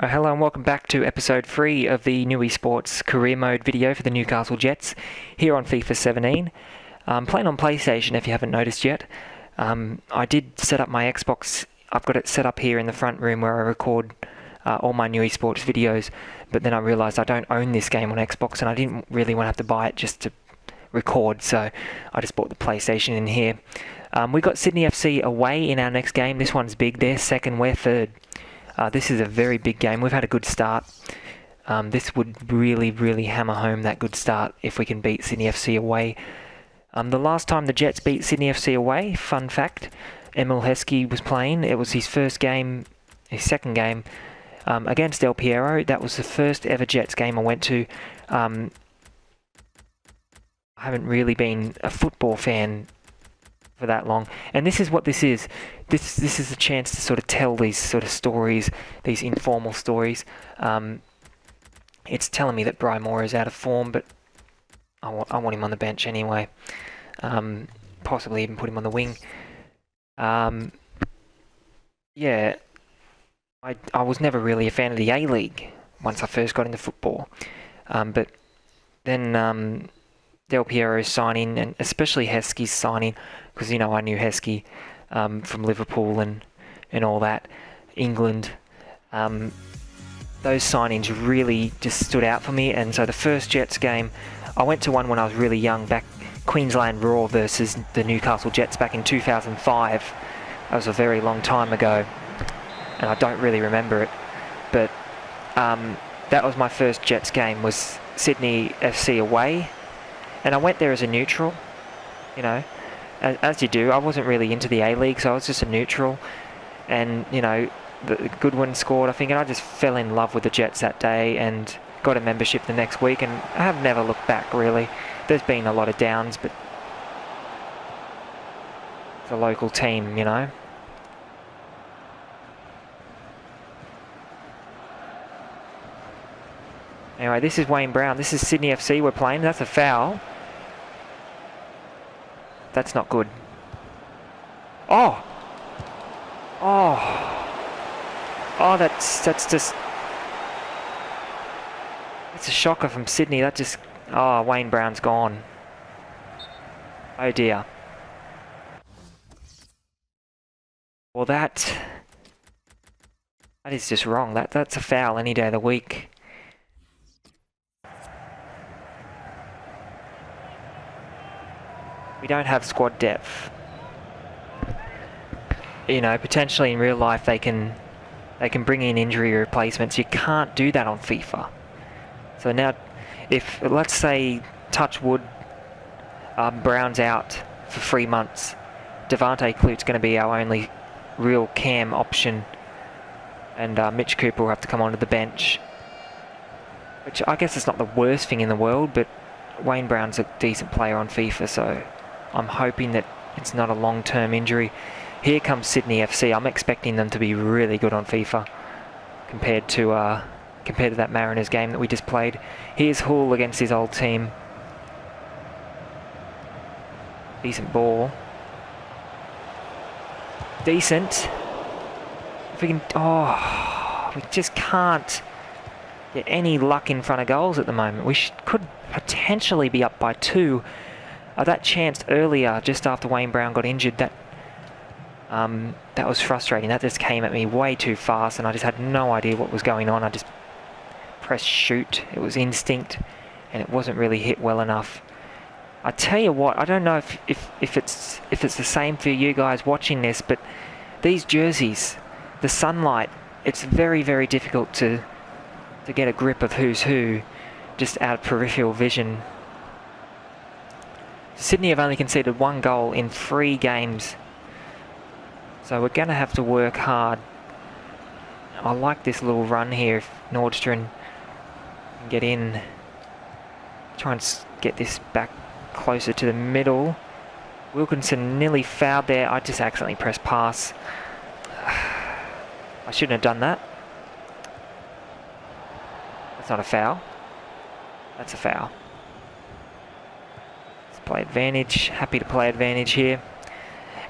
Hello and welcome back to episode 3 of the new esports career mode video for the Newcastle Jets here on FIFA 17. I'm playing on PlayStation if you haven't noticed yet. I did set up my Xbox. I've got it set up here in the front room where I record all my new esports videos, but then I realised I don't own this game on Xbox and I didn't really want to have to buy it just to record, so I just bought the PlayStation in here. We got Sydney FC away in our next game. This one's big. They're second, we're third. This is a very big game. We've had a good start. This would really hammer home that good start if we can beat Sydney FC away. The last time the Jets beat Sydney FC away, fun fact, Emil Heskey was playing. It was his first game, his second game, against El Piero. That was the first ever Jets game I went to. I haven't really been a football fan for that long, and this is what this is. This is a chance to sort of tell these sort of stories, these informal stories. It's telling me that Bry Moore is out of form, but I want him on the bench anyway. Possibly even put him on the wing. Yeah, I was never really a fan of the A-League once I first got into football, but then Del Piero's signing, and especially Heskey's signing, because, you know, I knew Heskey from Liverpool and all that, England. Those signings really just stood out for me, and so the first Jets game, I went to one when I was really young, back Queensland Raw versus the Newcastle Jets back in 2005. That was a very long time ago, and I don't really remember it, but that was my first Jets game, was Sydney FC away. And I went there as a neutral, you know, as you do. I wasn't really into the A-League, so I was just a neutral. And, you know, the Goodwin scored, I think, and I just fell in love with the Jets that day and got a membership the next week, and I have never looked back, really. There's been a lot of downs, but it's a local team, you know. Anyway, this is Wayne Brown. This is Sydney FC we're playing. That's a foul. That's not good. Oh! That's just... That's a shocker from Sydney. That just... Oh, Wayne Brown's gone. Oh dear. Well, that is just wrong. That's a foul any day of the week. We don't have squad depth. You know, potentially in real life they can bring in injury replacements. You can't do that on FIFA. So now, if, let's say, touch wood, Brown's out for 3 months, Devante Clute's going to be our only real cam option, and Mitch Cooper will have to come onto the bench. Which I guess is not the worst thing in the world, but Wayne Brown's a decent player on FIFA, so I'm hoping that it's not a long-term injury. Here comes Sydney FC. I'm expecting them to be really good on FIFA compared to that Mariners game that we just played. Here's Hull against his old team. Decent ball. Decent. If we can... Oh, we just can't get any luck in front of goals at the moment. We could potentially be up by 2. That chance earlier, just after Wayne Brown got injured, that was frustrating. That just came at me way too fast, and I just had no idea what was going on. I just pressed shoot. It was instinct, and it wasn't really hit well enough. I tell you what, I don't know if it's the same for you guys watching this, but these jerseys, the sunlight, it's very difficult to get a grip of who's who just out of peripheral vision. Sydney have only conceded 1 goal in 3 games, so we're going to have to work hard. I like this little run here if Nordstrom can get in. Try and get this back closer to the middle. Wilkinson nearly fouled there. I just accidentally pressed pass. I shouldn't have done that. That's not a foul. That's a foul. Play advantage. Happy to play advantage here.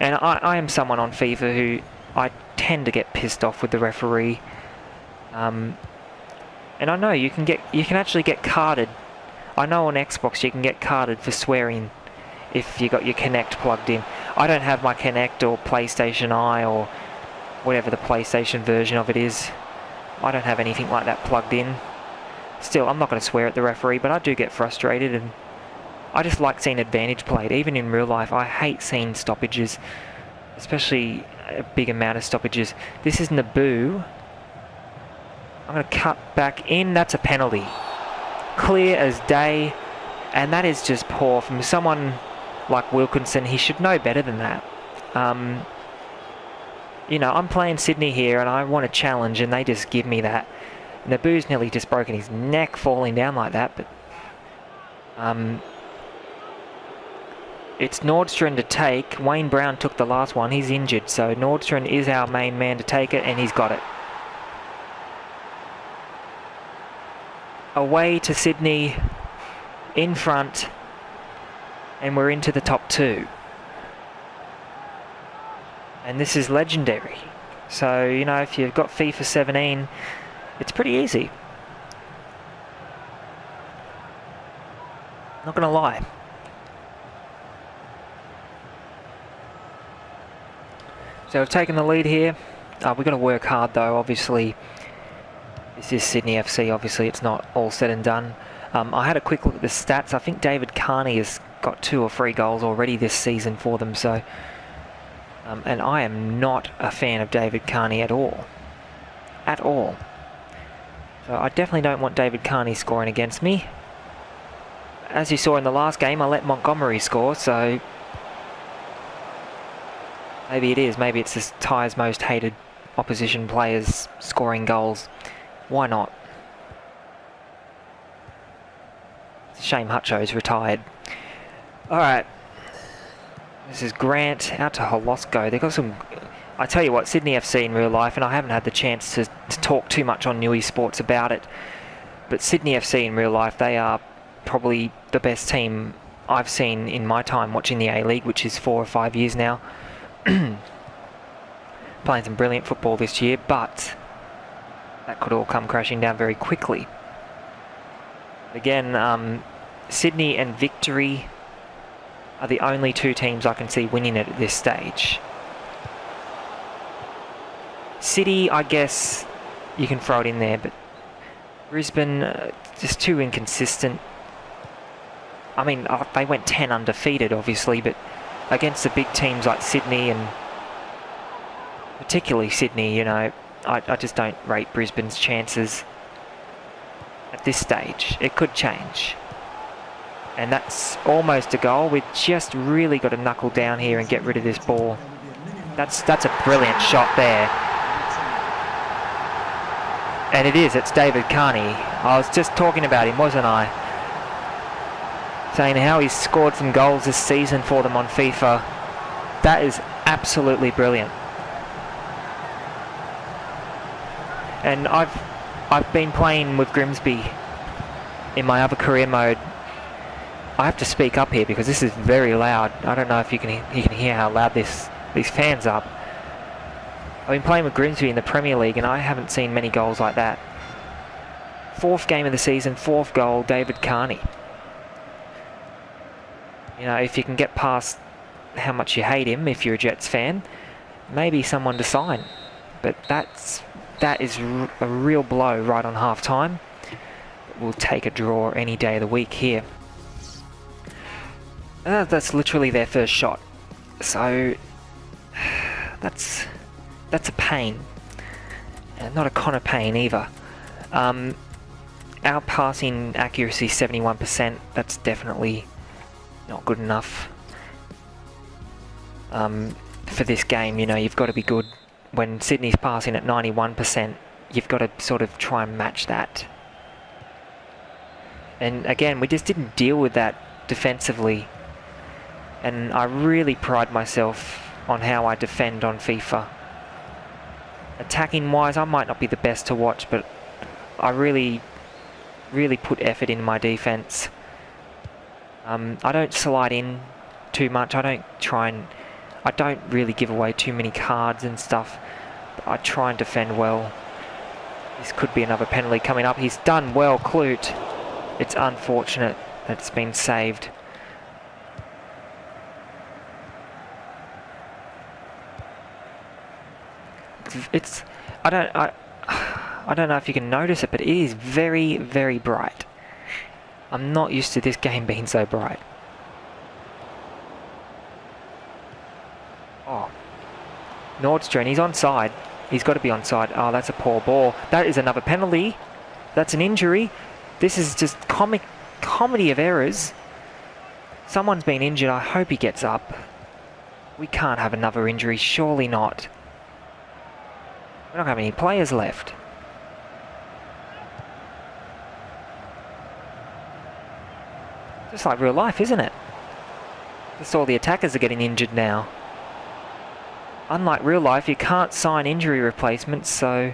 And I am someone on FIFA who I tend to get pissed off with the referee. And I know you can actually get carded. I know on Xbox you can get carded for swearing if you got your Kinect plugged in. I don't have my Kinect or PlayStation Eye or whatever the PlayStation version of it is. I don't have anything like that plugged in. Still, I'm not going to swear at the referee, but I do get frustrated, and I just like seeing advantage played. Even in real life, I hate seeing stoppages, especially a big amount of stoppages. This is Naboo. I'm going to cut back in. That's a penalty. Clear as day, and that is just poor from someone like Wilkinson. He should know better than that. You know, I'm playing Sydney here and I want a challenge, and they just give me that. Naboo's nearly just broken his neck falling down like that, but it's Nordstrom to take. Wayne Brown took the last one. He's injured, so Nordstrom is our main man to take it, and he's got it. Away to Sydney, in front, and we're into the top two. And this is legendary. So, you know, if you've got FIFA 17, it's pretty easy. Not gonna lie. So we've taken the lead here. We've got to work hard though, obviously. This is Sydney FC, obviously it's not all said and done. I had a quick look at the stats. I think David Carney has got 2 or 3 goals already this season for them, so... and I am not a fan of David Carney at all. At all. So I definitely don't want David Carney scoring against me. As you saw in the last game, I let Montgomery score, so... maybe it is. Maybe it's this Ty's most hated opposition players scoring goals. Why not? It's a shame Hutcho's retired. Alright. This is Grant out to Holosko. They've got some... I tell you what, Sydney FC in real life, and I haven't had the chance to talk too much on Newey Sports about it, but Sydney FC in real life, they are probably the best team I've seen in my time watching the A-League, which is 4 or 5 years now. Playing some brilliant football this year, but that could all come crashing down very quickly. Again, Sydney and Victory are the only 2 teams I can see winning it at this stage. City, I guess you can throw it in there, but Brisbane, just too inconsistent. I mean, they went 10 undefeated, obviously, but against the big teams like Sydney, and particularly Sydney, you know, I just don't rate Brisbane's chances at this stage. It could change. And that's almost a goal. We've just really got to knuckle down here and get rid of this ball. That's a brilliant shot there. And it is, it's David Carney. I was just talking about him, wasn't I? Saying how he's scored some goals this season for them on FIFA. That is absolutely brilliant. And I've been playing with Grimsby in my other career mode. I have to speak up here because this is very loud. I don't know if you can hear how loud these fans are. I've been playing with Grimsby in the Premier League and I haven't seen many goals like that. 4th game of the season, 4th goal, David Carney. You know, if you can get past how much you hate him, if you're a Jets fan, maybe someone to sign. But that is a real blow right on half time. We'll take a draw any day of the week here. That's literally their first shot. So that's a pain. And not a Connor pain either. Our passing accuracy 71%. That's definitely not good enough for this game. You know, you've got to be good. When Sydney's passing at 91%, you've got to sort of try and match that. And again, we just didn't deal with that defensively. And I really pride myself on how I defend on FIFA. Attacking wise, I might not be the best to watch, but I really put effort in my defense. I don't slide in too much. I don't really give away too many cards and stuff. I try and defend well. This could be another penalty coming up. He's done well, Clute. It's unfortunate that it's been saved. I don't know if you can notice it, but it is very, very bright. I'm not used to this game being so bright. Oh. Nordstrom, he's onside. He's got to be onside. Oh, that's a poor ball. That is another penalty. That's an injury. This is just comedy of errors. Someone's been injured. I hope he gets up. We can't have another injury. Surely not. We don't have any players left. Just like real life, isn't it? Just all the attackers are getting injured now. Unlike real life, you can't sign injury replacements, so...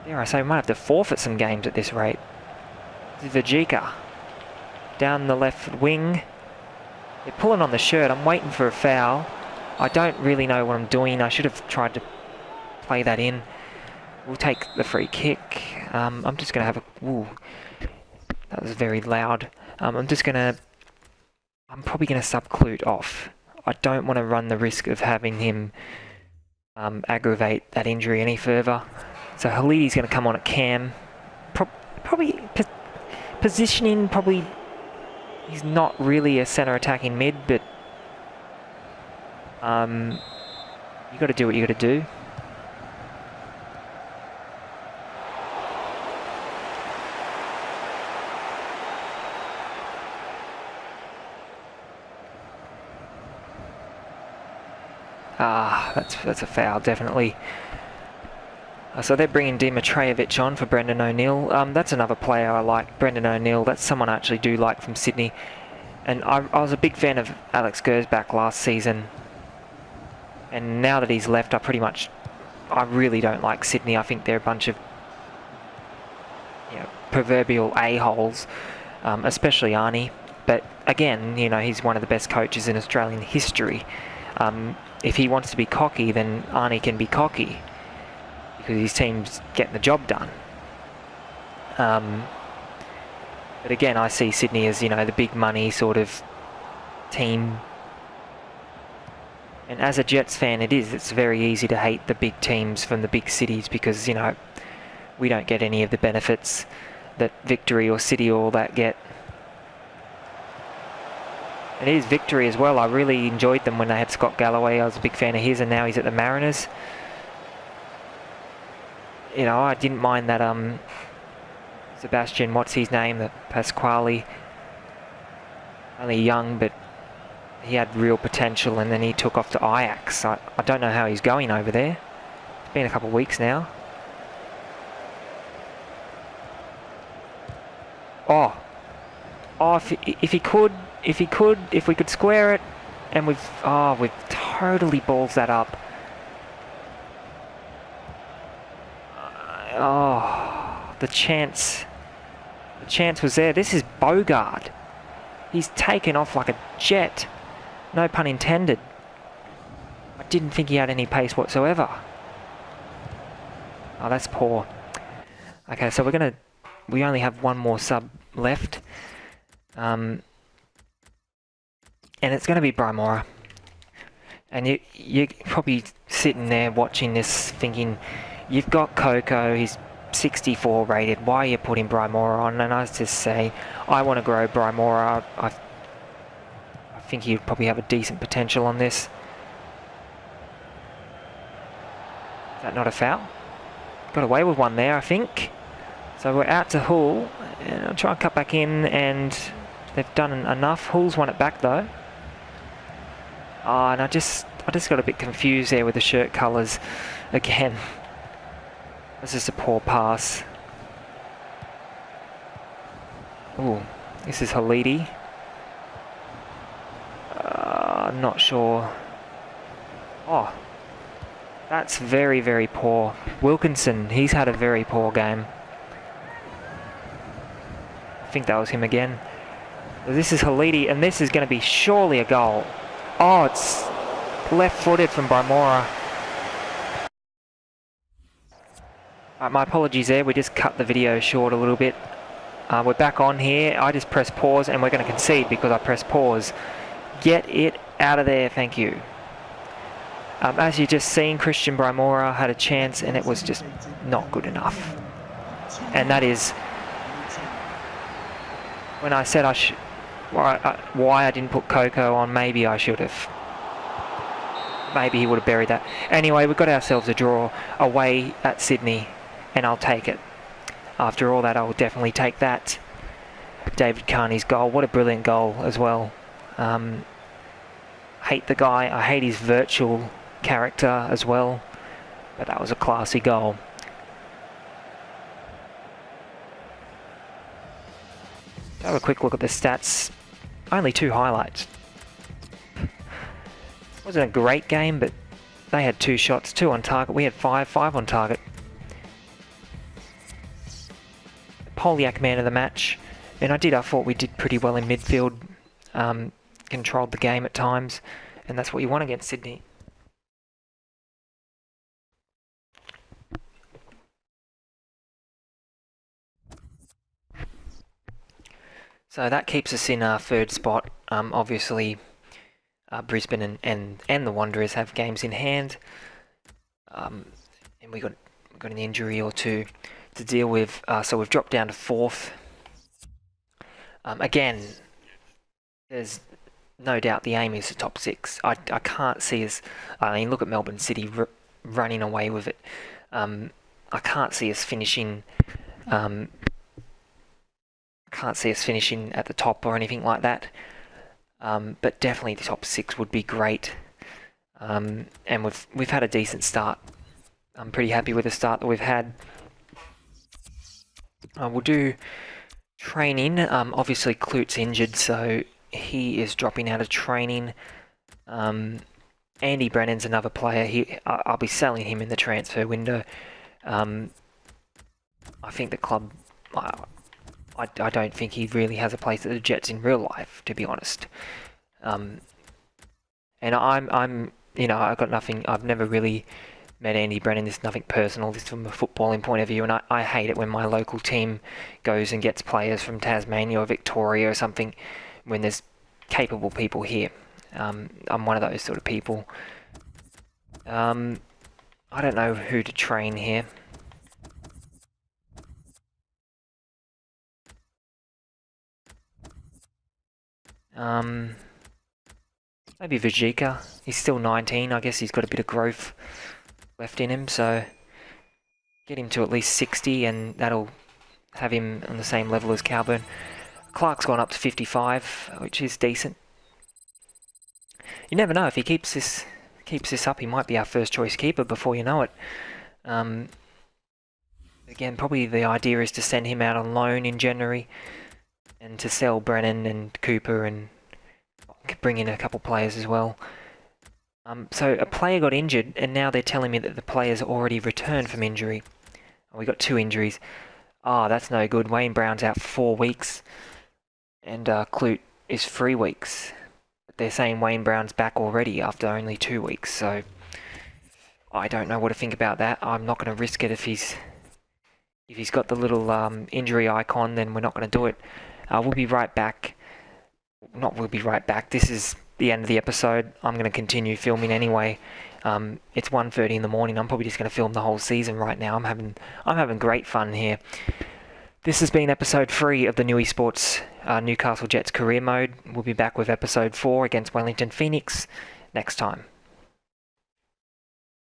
dare I say, we might have to forfeit some games at this rate. This is Vajika. Down the left wing. They're pulling on the shirt. I'm waiting for a foul. I don't really know what I'm doing. I should have tried to play that in. We'll take the free kick. I'm just going to have a... ooh, that was very loud. I'm probably going to sub Clute off. I don't want to run the risk of having him aggravate that injury any further. So Halidi's going to come on at cam. Probably positioning, probably he's not really a centre attacking mid, but you got to do what you got to do. Ah, that's a foul, definitely. So they're bringing Dimitrijevic on for Brendan O'Neill. That's another player I like, Brendan O'Neill. That's someone I actually do like from Sydney. And I was a big fan of Alex Gersbach last season. And now that he's left, I really don't like Sydney. I think they're a bunch of proverbial a-holes, especially Arnie. But again, he's one of the best coaches in Australian history. If he wants to be cocky, then Arnie can be cocky because his team's getting the job done. But again, I see Sydney as, the big money sort of team. And as a Jets fan, it's very easy to hate the big teams from the big cities because, we don't get any of the benefits that Victory or City or all that get. It is Victory as well. I really enjoyed them when they had Scott Galloway. I was a big fan of his, and now he's at the Mariners. I didn't mind that Sebastian, what's his name, the Pasquale. Only young, but he had real potential, and then he took off to Ajax. I don't know how he's going over there. It's been a couple of weeks now. Oh, if we could square it, and we've totally balls that up. The chance was there. This is Bogard. He's taken off like a jet. No pun intended. I didn't think he had any pace whatsoever. Oh, that's poor. Okay, so we only have one more sub left. And it's going to be Brymora. And you're probably sitting there watching this thinking, you've got Coco, he's 64 rated, why are you putting Brymora on? And I was just saying, I want to grow Brymora. I think he'd probably have a decent potential on this. Is that not a foul? Got away with one there, I think. So we're out to Hull, and I'll try and cut back in, and they've done enough. Hull's won it back though. And I just got a bit confused there with the shirt colours again. This is a poor pass. Ooh, this is Halidi. I'm not sure. Oh, that's very, very poor. Wilkinson, he's had a very poor game. I think that was him again. This is Halidi, and this is going to be surely a goal. Oh, it's left-footed from Brymora. My apologies there, we just cut the video short a little bit. We're back on here. I just pressed pause and we're going to concede because I pressed pause. Get it out of there, thank you. As you just seen, Christian Brimora had a chance and it was just not good enough. And that is when I said why I didn't put Coco on. Maybe I should have. Maybe he would have buried that. Anyway, we've got ourselves a draw away at Sydney, and I'll take it. After all that, I will definitely take that. David Carney's goal. What a brilliant goal as well. Hate the guy. I hate his virtual character as well. But that was a classy goal. Have a quick look at the stats. Only 2 highlights. Wasn't a great game, but they had 2 shots, 2 on target. We had 5 on target. Polyak man of the match. And I thought we did pretty well in midfield. Controlled the game at times. And that's what you want against Sydney. So that keeps us in our 3rd spot. Obviously, Brisbane and the Wanderers have games in hand. And we got an injury or 2 to deal with. So we've dropped down to 4th. Again, there's no doubt the aim is the top 6. I can't see us... I mean, look at Melbourne City running away with it. I can't see us finishing... can't see us finishing at the top or anything like that. But definitely the top 6 would be great. And we've had a decent start. I'm pretty happy with the start that we've had. We'll do training. Obviously Klute's injured, so he is dropping out of training. Andy Brennan's another player. I'll be selling him in the transfer window. I think the club... I don't think he really has a place at the Jets in real life, to be honest. And I'm I've got nothing. I've never really met Andy Brennan. There's nothing personal. This from a footballing point of view, and I hate it when my local team goes and gets players from Tasmania or Victoria or something when there's capable people here. I'm one of those sort of people. I don't know who to train here. Maybe Vajika. He's still 19. I guess he's got a bit of growth left in him, so get him to at least 60 and that'll have him on the same level as Calburn. Clark's gone up to 55, which is decent. You never know, if he keeps this up, he might be our first choice keeper before you know it. Again, probably the idea is to send him out on loan in January and to sell Brennan and Cooper and bring in a couple players as well. So a player got injured and now they're telling me that the player's already returned from injury. We got 2 injuries. That's no good. Wayne Brown's out for 4 weeks and Klute is 3 weeks. But they're saying Wayne Brown's back already after only 2 weeks, so I don't know what to think about that. I'm not going to risk it if he's got the little injury icon, then we're not going to do it. We'll be right back. We'll be right back. This is the end of the episode. I'm going to continue filming anyway. It's 1:30 in the morning. I'm probably just going to film the whole season right now. I'm having great fun here. This has been episode 3 of the New Esports Newcastle Jets career mode. We'll be back with episode 4 against Wellington Phoenix next time.